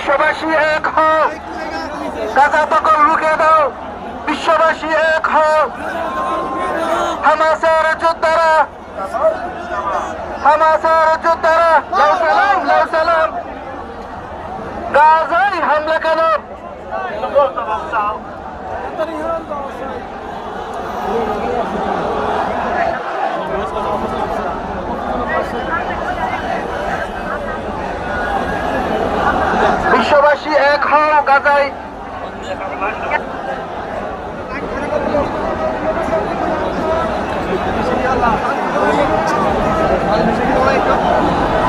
বিশ্ববাসী এক হও, গাজা দখল রুখে দাও। বিশ্ববাসী এক হও, হামাসের যোদ্ধারা, হামাসের যোদ্ধারা, লাউ সালাম, লাউ সালাম। গাজায় হামলা কেন? বিশ্ববাসী এক হও, গাজায় Hadi bir şey